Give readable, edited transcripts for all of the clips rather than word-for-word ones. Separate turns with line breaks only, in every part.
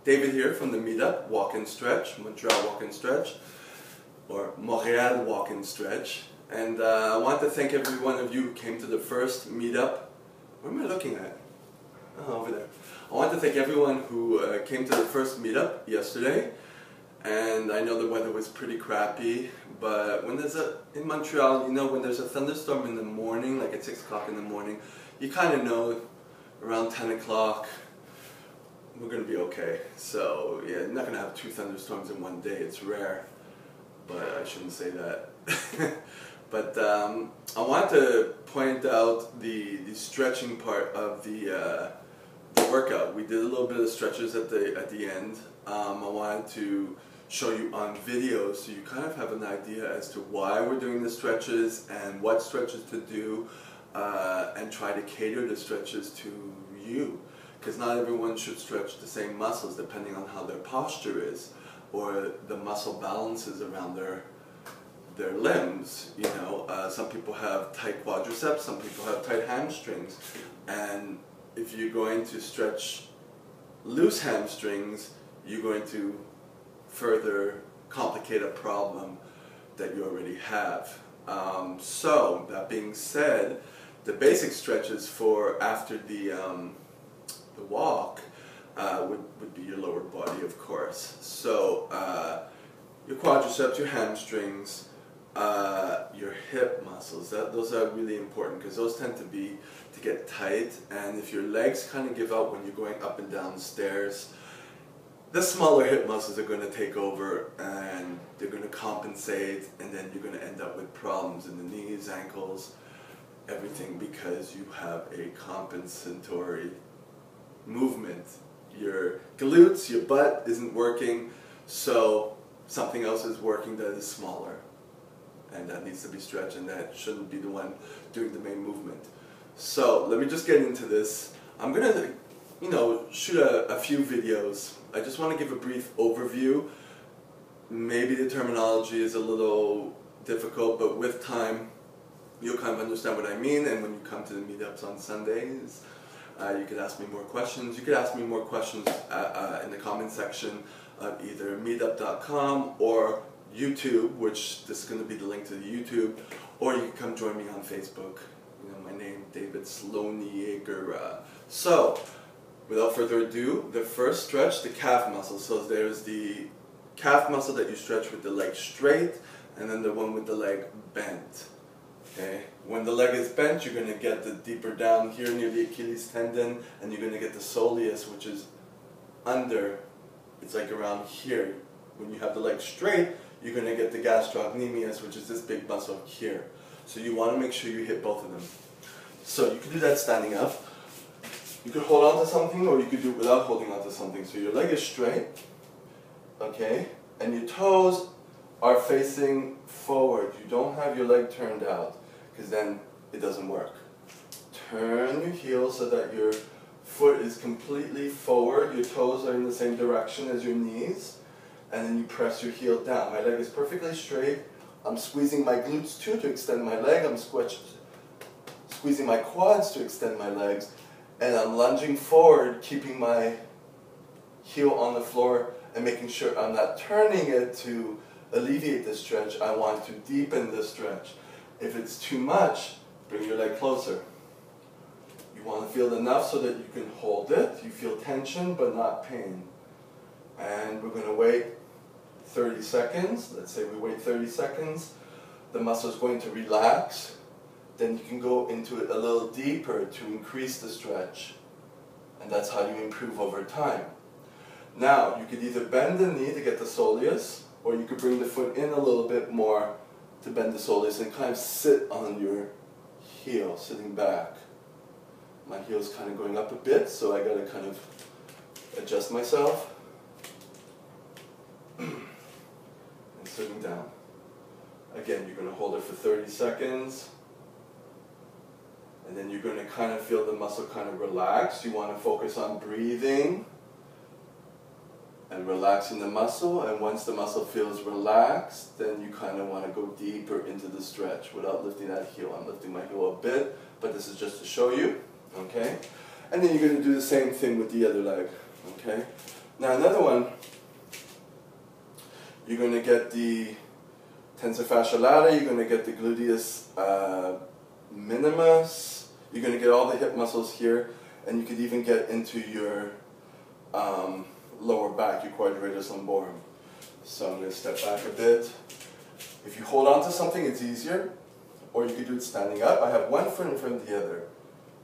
David here from the meetup, Walk and Stretch, Montreal Walk and Stretch, or Montreal Walk and Stretch. And I want to thank every one of you who came to the first meetup. Where am I looking at? Oh, over there. I want to thank everyone who came to the first meetup yesterday. And I know the weather was pretty crappy, but when there's in Montreal, you know, when there's a thunderstorm in the morning, like at 6 o'clock in the morning, you kind of know around 10 o'clock we're going to be okay. So yeah, you're not going to have 2 thunderstorms in one day. It's rare, but I shouldn't say that. But I want to point out the stretching part of the workout. We did a little bit of stretches at the end. I wanted to show you on video so you kind of have an idea as to why we're doing the stretches and what stretches to do, and try to cater the stretches to you, because not everyone should stretch the same muscles depending on how their posture is or the muscle balances around their limbs. You know, some people have tight quadriceps, some people have tight hamstrings, and if you're going to stretch loose hamstrings, you're going to further complicate a problem that you already have. So that being said, the basic stretches for after the walk would be your lower body, of course. So your quadriceps, your hamstrings, your hip muscles, those are really important because those tend to get tight, and if your legs kind of give out when you're going up and down stairs, the smaller hip muscles are going to take over and they're going to compensate, and then you're going to end up with problems in the knees, ankles, everything, because you have a compensatory movement. Your glutes, your butt isn't working, so something else is working that is smaller, and that needs to be stretched, and that shouldn't be the one doing the main movement. So let me just get into this. I'm going to, you know, shoot a few videos. I just want to give a brief overview. Maybe the terminology is a little difficult, but with time you'll kind of understand what I mean, and when you come to the meetups on Sundays, you could ask me more questions. You could ask me more questions in the comment section of either meetup.com or YouTube, which this is going to be the link to the YouTube, or you can come join me on Facebook. You know, my name, David Slonieger. So, without further ado, the first stretch, the calf muscle. So there's the calf muscle that you stretch with the leg straight, and then the one with the leg bent. Okay? When the leg is bent, you're going to get the deeper down here near the Achilles tendon, and you're going to get the soleus, which is under, it's like around here. When you have the leg straight, you're going to get the gastrocnemius, which is this big muscle here. So you want to make sure you hit both of them. So you can do that standing up. You could hold on to something, or you could do it without holding on to something. So your leg is straight, okay, and your toes are facing forward. You don't have your leg turned out, because then it doesn't work. Turn your heel so that your foot is completely forward. Your toes are in the same direction as your knees, and then you press your heel down. My leg is perfectly straight. I'm squeezing my glutes too to extend my leg. I'm squeezing my quads to extend my legs. And I'm lunging forward, keeping my heel on the floor and making sure I'm not turning it to alleviate the stretch. I want to deepen the stretch. If it's too much, bring your leg closer. You want to feel enough so that you can hold it. You feel tension but not pain. And we're going to wait 30 seconds. Let's say we wait 30 seconds. The muscle is going to relax. Then you can go into it a little deeper to increase the stretch. And that's how you improve over time. Now, you could either bend the knee to get the soleus, or you could bring the foot in a little bit more to bend the soleus and kind of sit on your heel, sitting back. My heel's kind of going up a bit, so I gotta kind of adjust myself. And sitting down. Again, you're gonna hold it for 30 seconds. And then you're going to kind of feel the muscle kind of relax. You want to focus on breathing and relaxing the muscle. And once the muscle feels relaxed, then you kind of want to go deeper into the stretch without lifting that heel. I'm lifting my heel a bit, but this is just to show you. Okay? And then you're going to do the same thing with the other leg. Okay? Now another one, you're going to get the tensor fasciae lata, you're going to get the gluteus minimus, you're going to get all the hip muscles here, and you could even get into your lower back, your quadratus lumborum. So I'm going to step back a bit. If you hold on to something, it's easier, or you could do it standing up. I have one foot in front of the other.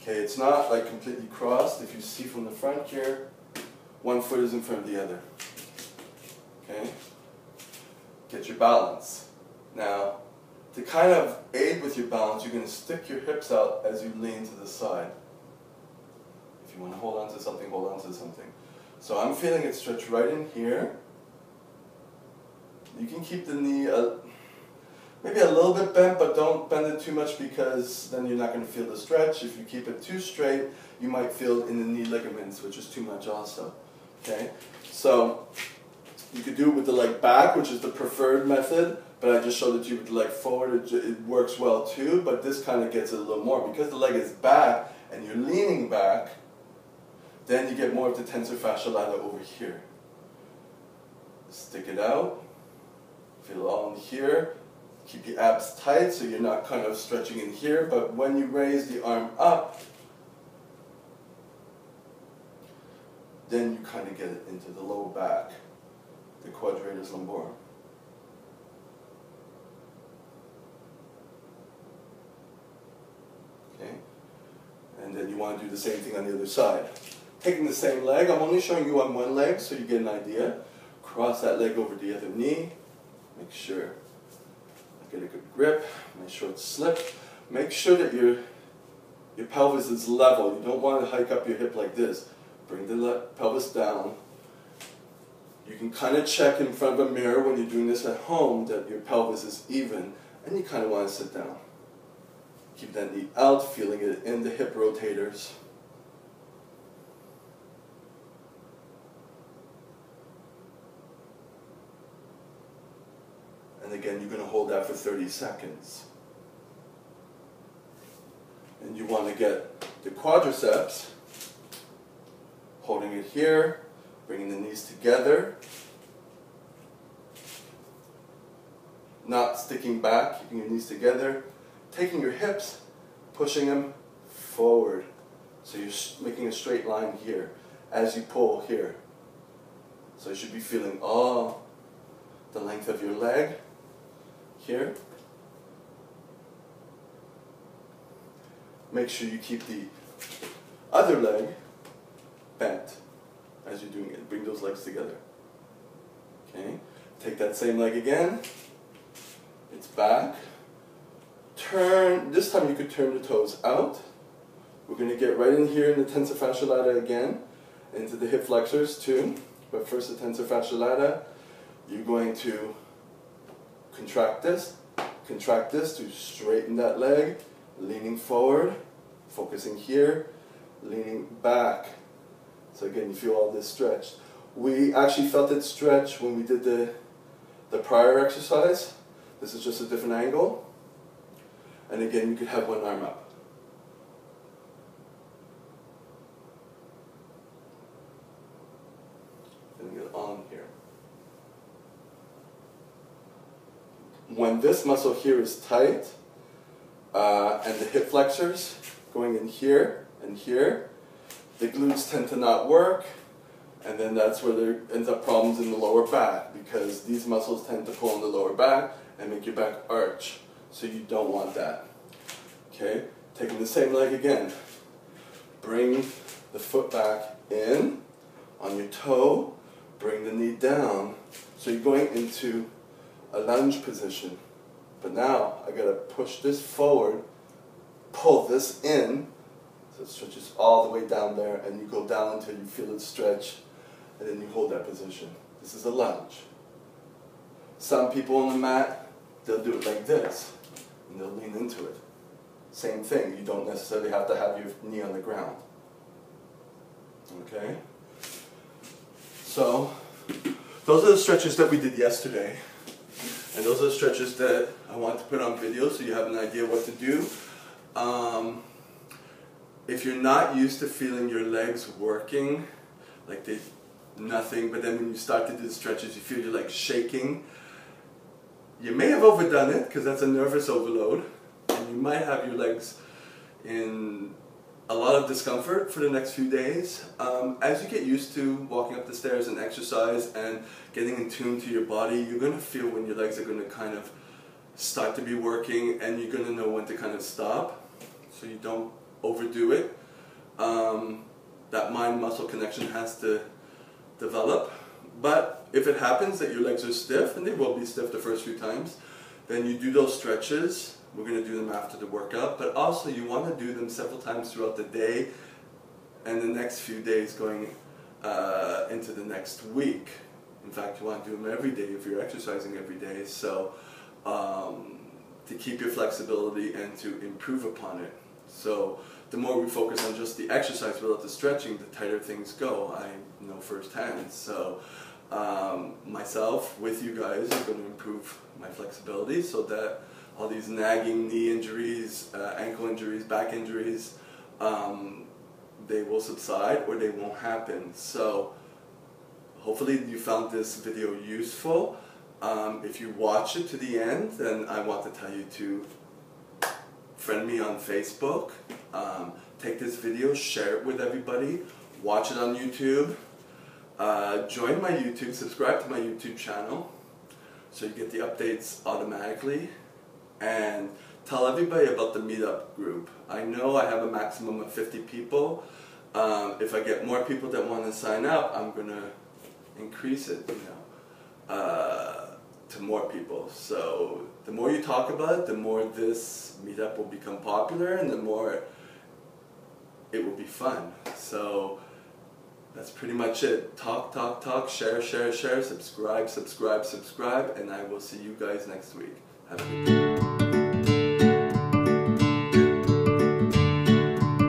Okay, it's not like completely crossed. If you see from the front here, one foot is in front of the other. Okay? Get your balance. Now, to kind of aid with your balance, you're going to stick your hips out as you lean to the side. If you want to hold on to something, hold on to something. So I'm feeling it stretch right in here. You can keep the knee maybe a little bit bent, but don't bend it too much because then you're not going to feel the stretch. If you keep it too straight, you might feel it in the knee ligaments, which is too much also. Okay? So you could do it with the leg back, which is the preferred method, but I just showed it to you with the leg forward. It works well too, but this kind of gets it a little more. Because the leg is back and you're leaning back, then you get more of the tensor fasciae lata over here. Stick it out, feel it all in here. Keep your abs tight so you're not kind of stretching in here, but when you raise the arm up, then you kind of get it into the lower back, the quadratus lumborum. Okay? And then you want to do the same thing on the other side. Taking the same leg, I'm only showing you on one leg so you get an idea. Cross that leg over the other knee. Make sure I get a good grip, make sure it's slipped. Make sure that your pelvis is level. You don't want to hike up your hip like this. Bring the pelvis down. You can kind of check in front of a mirror when you're doing this at home that your pelvis is even, and you kind of want to sit down. Keep that knee out, feeling it in the hip rotators. And again, you're going to hold that for 30 seconds. And you want to get the quadriceps, holding it here, bringing the knees together, not sticking back, keeping your knees together, taking your hips, pushing them forward. So you're making a straight line here as you pull here. So you should be feeling all the length of your leg here. Make sure you keep the other leg bent as you're doing it. Bring those legs together. Okay? Take that same leg again. It's back. Turn. This time you could turn the toes out. We're going to get right in here in the tensor fasciae lata again, into the hip flexors too. But first the tensor fasciae lata. You're going to contract this to straighten that leg, leaning forward, focusing here, leaning back. So again, you feel all this stretch. We actually felt it stretch when we did the prior exercise. This is just a different angle. And again, you could have one arm up. Feeling it on here. When this muscle here is tight, and the hip flexors going in here and here, the glutes tend to not work, and then that's where there ends up problems in the lower back, because these muscles tend to pull in the lower back and make your back arch. So you don't want that. Okay, taking the same leg again. Bring the foot back in on your toe, bring the knee down. So you're going into a lunge position. But now I gotta push this forward, pull this in, so it stretches all the way down there, and you go down until you feel it stretch, and then you hold that position. This is a lunge. Some people on the mat, they'll do it like this, and they'll lean into it. Same thing, you don't necessarily have to have your knee on the ground. Okay? So, those are the stretches that we did yesterday. And those are the stretches that I want to put on video so you have an idea what to do. If you're not used to feeling your legs working, like nothing, but then when you start to do the stretches, you feel your legs shaking. You may have overdone it because that's a nervous overload, and you might have your legs in a lot of discomfort for the next few days. As you get used to walking up the stairs and exercise and getting in tune to your body, you're going to feel when your legs are going to kind of start to be working, and you're going to know when to kind of stop so you don't overdo it. That mind-muscle connection has to develop. But if it happens that your legs are stiff, and they will be stiff the first few times, then you do those stretches. We're going to do them after the workout, but also you want to do them several times throughout the day and the next few days going into the next week. In fact, you want to do them every day if you're exercising every day, so to keep your flexibility and to improve upon it. So the more we focus on just the exercise without the stretching, the tighter things go. I know firsthand. So myself with you guys are going to improve my flexibility so that all these nagging knee injuries, ankle injuries, back injuries, they will subside or they won't happen. So hopefully you found this video useful. If you watch it to the end, then I want to tell you to friend me on Facebook, take this video, share it with everybody, watch it on YouTube, join my YouTube, subscribe to my YouTube channel so you get the updates automatically, and tell everybody about the meetup group. I know I have a maximum of 50 people. If I get more people that want to sign up, I'm going to increase it, to more people. So the more you talk about it, the more this meetup will become popular, and the more it will be fun. So that's pretty much it. Talk, talk, talk, share, share, share, subscribe, subscribe, subscribe, and I will see you guys next week. Have a good day.